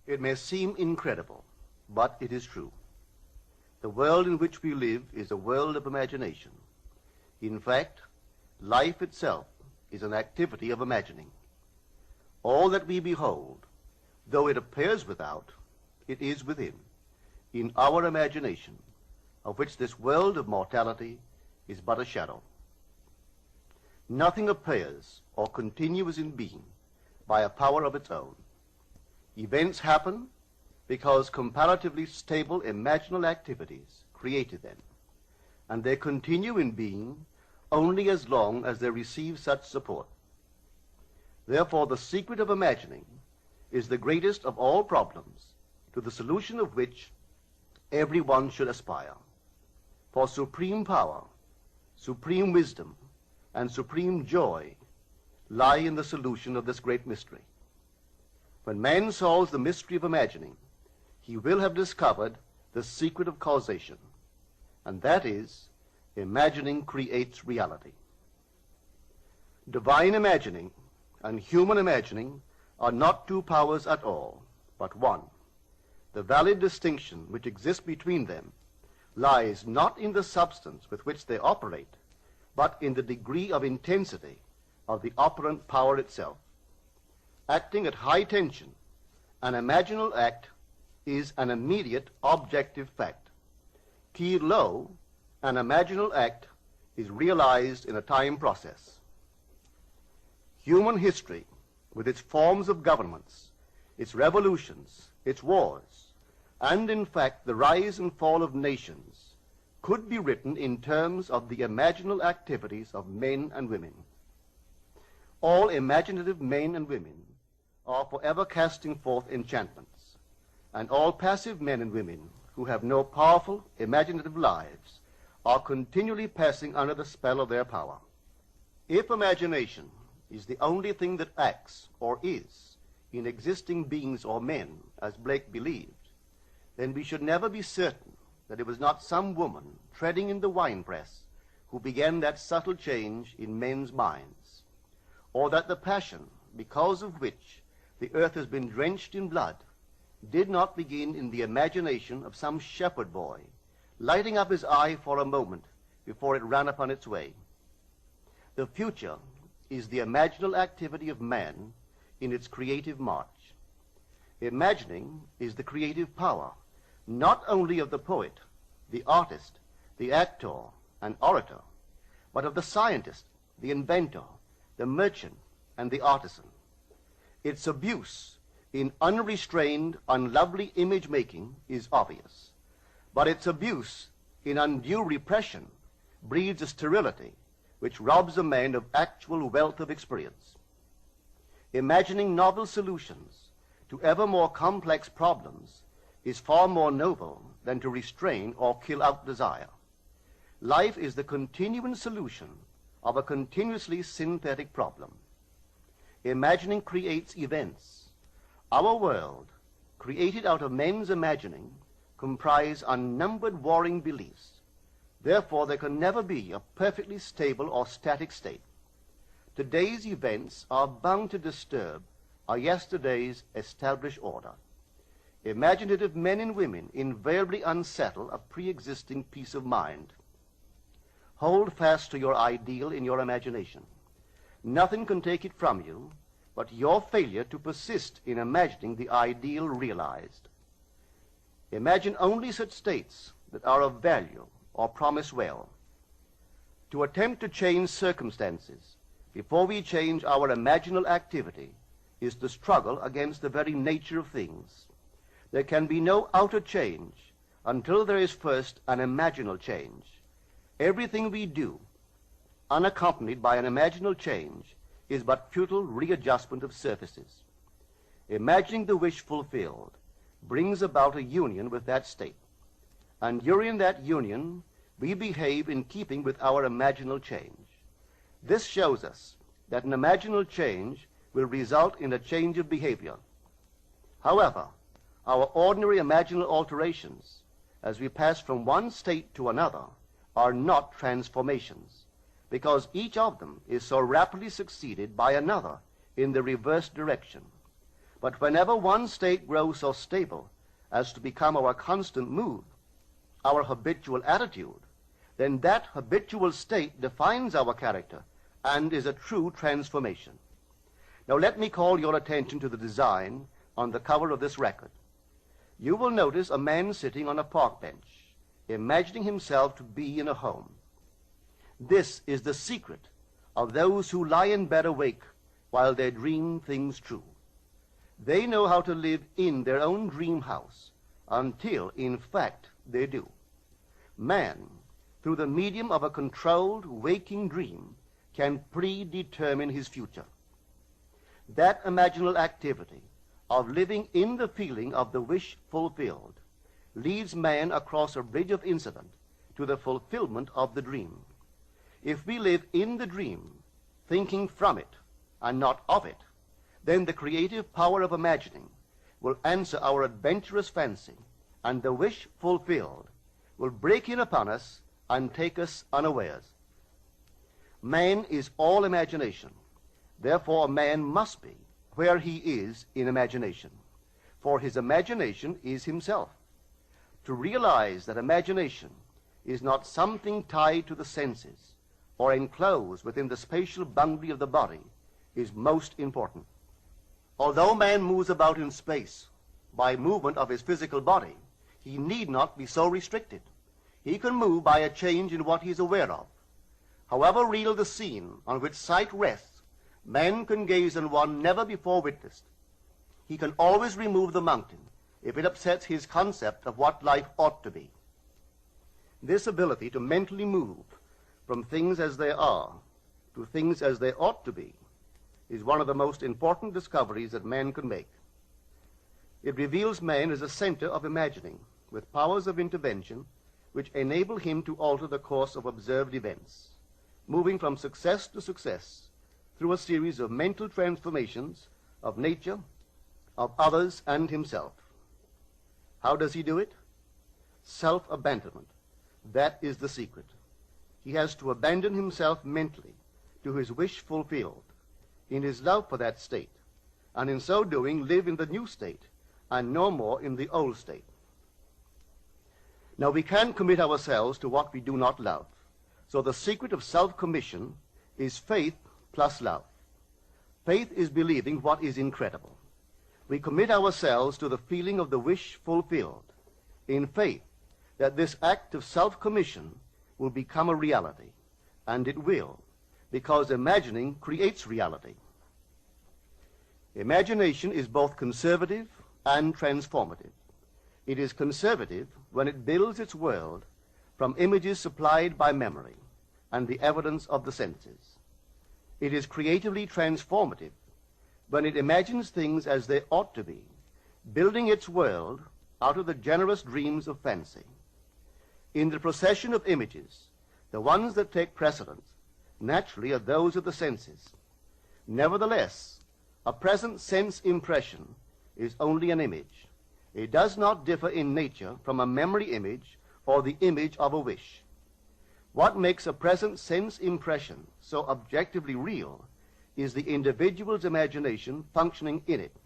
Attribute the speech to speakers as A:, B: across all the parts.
A: It may seem incredible, but it is true. The world in which we live is a world of imagination. In fact, life itself is an activity of imagining. All that we behold, though it appears without, it is within, in our imagination, of which this world of mortality is but a shadow. Nothing appears or continues in being by a power of its own. Events happen because comparatively stable imaginal activities created them, and they continue in being only as long as they receive such support. Therefore, the secret of imagining is the greatest of all problems, to the solution of which everyone should aspire. For supreme power, supreme wisdom, and supreme joy lie in the solution of this great mystery. When man solves the mystery of imagining, he will have discovered the secret of causation, and that is, imagining creates reality. Divine imagining and human imagining are not two powers at all, but one. The valid distinction which exists between them lies not in the substance with which they operate, but in the degree of intensity of the operant power itself. Acting at high tension, an imaginal act is an immediate objective fact. Keyed low, an imaginal act is realized in a time process. Human history, with its forms of governments, its revolutions, its wars, and in fact the rise and fall of nations, could be written in terms of the imaginal activities of men and women. All imaginative men and women are forever casting forth enchantments, and all passive men and women who have no powerful imaginative lives are continually passing under the spell of their power. If imagination is the only thing that acts or is in existing beings or men, as Blake believed, then we should never be certain that it was not some woman treading in the winepress who began that subtle change in men's minds, or that the passion because of which the earth has been drenched in blood did not begin in the imagination of some shepherd boy, lighting up his eye for a moment before it ran upon its way. The future is the imaginal activity of man in its creative march. Imagining is the creative power, not only of the poet, the artist, the actor, and orator, but of the scientist, the inventor, the merchant, and the artisan. Its abuse in unrestrained, unlovely image-making is obvious, but its abuse in undue repression breeds a sterility which robs a man of actual wealth of experience. Imagining novel solutions to ever more complex problems is far more noble than to restrain or kill out desire. Life is the continuing solution of a continuously synthetic problem. Imagining creates events. Our world, created out of men's imagining, comprise unnumbered warring beliefs. Therefore, there can never be a perfectly stable or static state. Today's events are bound to disturb our yesterday's established order. Imaginative men and women invariably unsettle a pre-existing peace of mind. Hold fast to your ideal in your imagination. Nothing can take it from you but your failure to persist in imagining the ideal realized. Imagine only such states that are of value or promise well. To attempt to change circumstances before we change our imaginal activity is to struggle against the very nature of things. There can be no outer change until there is first an imaginal change. Everything we do, unaccompanied by an imaginal change, is but futile readjustment of surfaces. Imagining the wish fulfilled brings about a union with that state, and during that union we behave in keeping with our imaginal change. This shows us that an imaginal change will result in a change of behavior. However, our ordinary imaginal alterations, as we pass from one state to another, are not transformations, because each of them is so rapidly succeeded by another in the reverse direction. But whenever one state grows so stable as to become our constant mood, our habitual attitude, then that habitual state defines our character and is a true transformation. Now let me call your attention to the design on the cover of this record. You will notice a man sitting on a park bench, imagining himself to be in a home. This is the secret of those who lie in bed awake while they dream things true. They know how to live in their own dream house until, in fact, they do. Man, through the medium of a controlled waking dream, can predetermine his future. That imaginal activity of living in the feeling of the wish fulfilled leads man across a bridge of incident to the fulfillment of the dream. If we live in the dream, thinking from it and not of it, then the creative power of imagining will answer our adventurous fancy, and the wish fulfilled will break in upon us and take us unawares. Man is all imagination. Therefore, man must be where he is in imagination, for his imagination is himself. To realize that imagination is not something tied to the senses or enclosed within the spatial boundary of the body is most important. Although man moves about in space by movement of his physical body, he need not be so restricted. He can move by a change in what he is aware of. However real the scene on which sight rests, man can gaze on one never before witnessed. He can always remove the mountain if it upsets his concept of what life ought to be. This ability to mentally move from things as they are to things as they ought to be is one of the most important discoveries that man can make. It reveals man as a center of imagining, with powers of intervention which enable him to alter the course of observed events, moving from success to success through a series of mental transformations of nature, of others, and himself. How does he do it? Self-abandonment. That is the secret. He has to abandon himself mentally to his wish fulfilled, in his love for that state, and in so doing live in the new state and no more in the old state. Now we can commit ourselves to what we do not love. So the secret of self-commission is faith plus love. Faith is believing what is incredible. We commit ourselves to the feeling of the wish fulfilled, in faith that this act of self-commission will become a reality, and it will, because imagining creates reality. Imagination is both conservative and transformative. It is conservative when it builds its world from images supplied by memory and the evidence of the senses. It is creatively transformative when it imagines things as they ought to be, building its world out of the generous dreams of fancy. In the procession of images, the ones that take precedence naturally are those of the senses. Nevertheless, a present sense impression is only an image. It does not differ in nature from a memory image or the image of a wish. What makes a present sense impression so objectively real is the individual's imagination functioning in it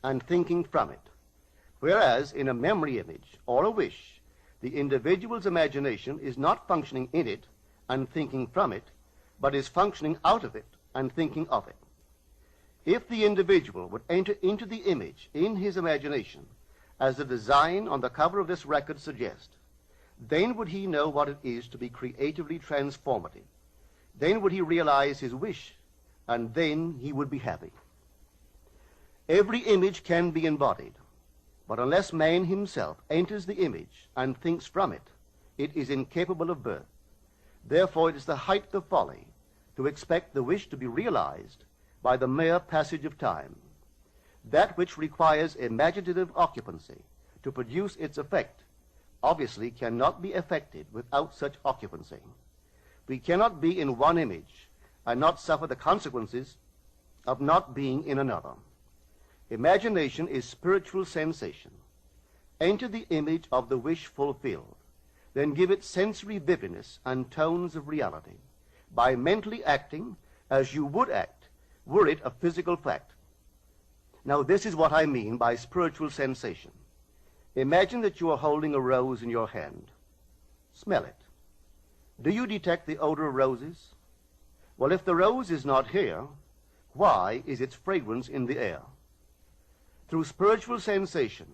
A: and thinking from it, whereas in a memory image or a wish, the individual's imagination is not functioning in it and thinking from it, but is functioning out of it and thinking of it. If the individual would enter into the image in his imagination, as the design on the cover of this record suggests, then would he know what it is to be creatively transformative. Then would he realize his wish, and then he would be happy. Every image can be embodied, but unless man himself enters the image and thinks from it, it is incapable of birth. Therefore, it is the height of folly to expect the wish to be realized by the mere passage of time. That which requires imaginative occupancy to produce its effect obviously cannot be effected without such occupancy. We cannot be in one image and not suffer the consequences of not being in another. Imagination is spiritual sensation. Enter the image of the wish fulfilled, then give it sensory vividness and tones of reality by mentally acting as you would act were it a physical fact. Now, this is what I mean by spiritual sensation. Imagine that you are holding a rose in your hand. Smell it. Do you detect the odor of roses? Well, if the rose is not here, why is its fragrance in the air? Through spiritual sensation,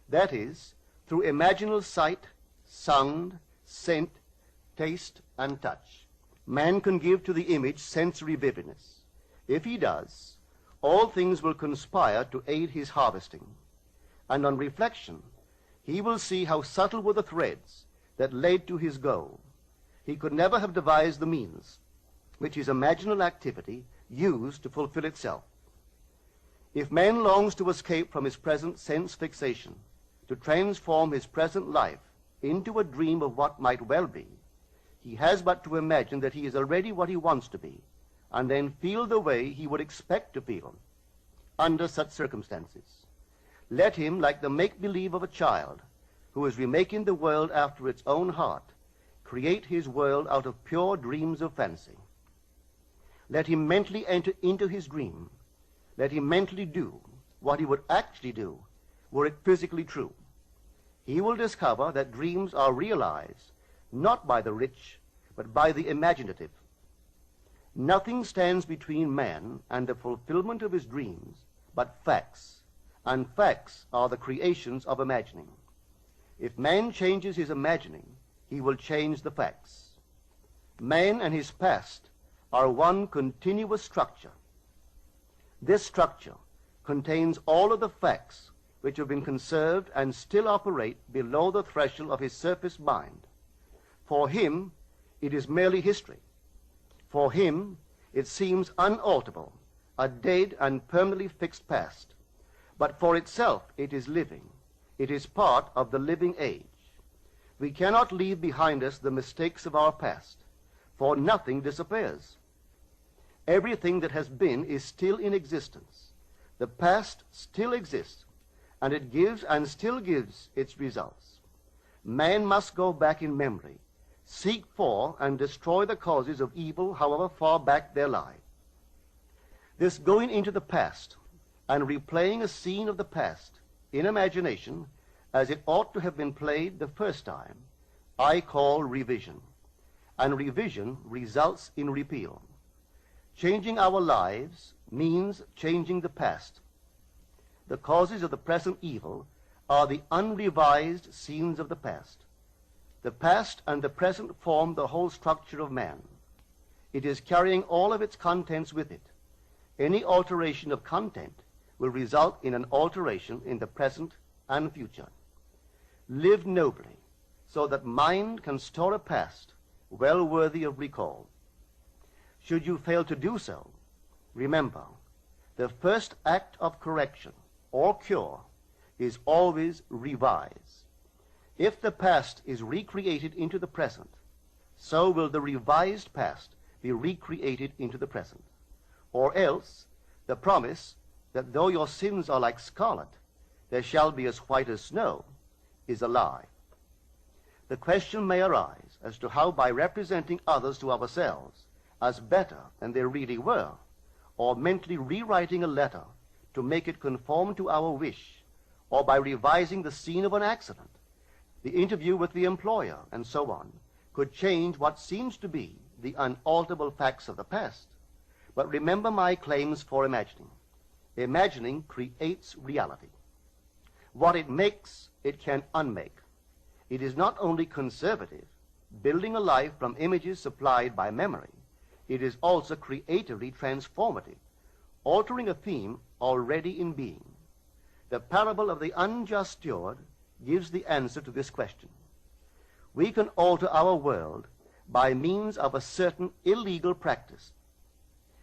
A: that is, through imaginal sight, sound, scent, taste, and touch, man can give to the image sensory vividness. If he does, all things will conspire to aid his harvesting. And on reflection, he will see how subtle were the threads that led to his goal. He could never have devised the means which his imaginal activity used to fulfill itself. If man longs to escape from his present sense fixation, to transform his present life into a dream of what might well be, he has but to imagine that he is already what he wants to be, and then feel the way he would expect to feel under such circumstances. Let him, like the make-believe of a child who is remaking the world after its own heart, create his world out of pure dreams of fancy. Let him mentally enter into his dream. Let him mentally do what he would actually do were it physically true. He will discover that dreams are realized not by the rich, but by the imaginative. Nothing stands between man and the fulfillment of his dreams but facts, and facts are the creations of imagining. If man changes his imagining, he will change the facts. Man and his past are one continuous structure. This structure contains all of the facts which have been conserved and still operate below the threshold of his surface mind. For him, it is merely history. For him, it seems unalterable, a dead and permanently fixed past. But for itself, it is living. It is part of the living age. We cannot leave behind us the mistakes of our past, for nothing disappears. Everything that has been is still in existence. The past still exists, and it gives and still gives its results. Man must go back in memory, seek for and destroy the causes of evil, however far back they lie. This going into the past and replaying a scene of the past in imagination as it ought to have been played the first time, I call revision. And revision results in repeal. Changing our lives means changing the past. The causes of the present evil are the unrevised scenes of the past. The past and the present form the whole structure of man. It is carrying all of its contents with it. Any alteration of content will result in an alteration in the present and future. Live nobly, so that mind can store a past well worthy of recall. Should you fail to do so, remember, the first act of correction or cure is always revise. If the past is recreated into the present, so will the revised past be recreated into the present. Or else, the promise that though your sins are like scarlet, they shall be as white as snow, is a lie. The question may arise as to how, by representing others to ourselves as better than they really were, or mentally rewriting a letter to make it conform to our wish, or by revising the scene of an accident, the interview with the employer, and so on, could change what seems to be the unalterable facts of the past. But remember my claims for imagining. Imagining creates reality. What it makes, it can unmake. It is not only conservative, building a life from images supplied by memory, it is also creatively transformative, altering a theme already in being. The parable of the unjust steward gives the answer to this question. We can alter our world by means of a certain illegal practice,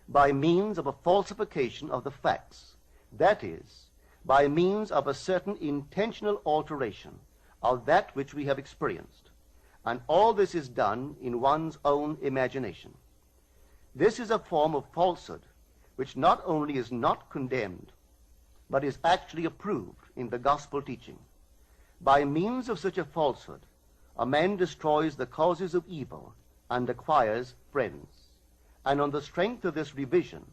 A: by means of a falsification of the facts, that is, by means of a certain intentional alteration of that which we have experienced. And all this is done in one's own imagination. This is a form of falsehood which not only is not condemned, but is actually approved in the gospel teaching. By means of such a falsehood, a man destroys the causes of evil and acquires friends, and on the strength of this revision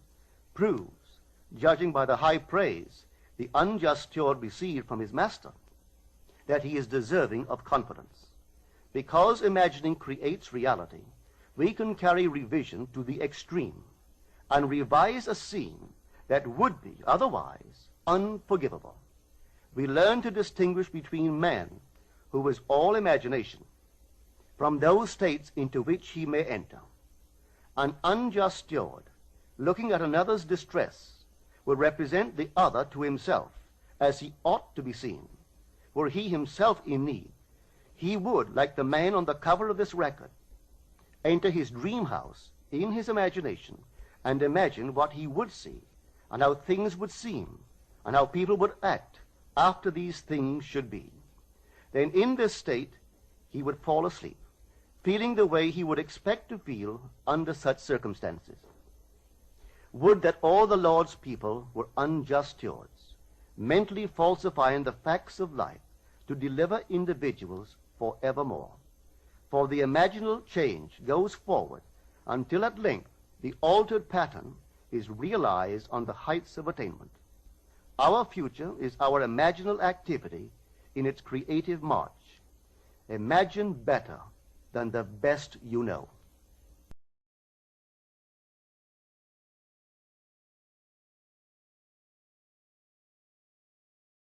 A: proves, judging by the high praise the unjust steward received from his master, that he is deserving of confidence. Because imagining creates reality, we can carry revision to the extreme and revise a scene that would be otherwise unforgivable. We learn to distinguish between man, who is all imagination, from those states into which he may enter. An unjust steward, looking at another's distress, will represent the other to himself as he ought to be seen. Were he himself in need, he would, like the man on the cover of this record, enter his dream house in his imagination and imagine what he would see and how things would seem and how people would act after these things should be. Then in this state he would fall asleep, feeling the way he would expect to feel under such circumstances. Would that all the Lord's people were unjust stewards, mentally falsifying the facts of life to deliver individuals forevermore. For the imaginal change goes forward until at length the altered pattern is realized on the heights of attainment. Our future is our imaginal activity in its creative march. Imagine better than the best you know.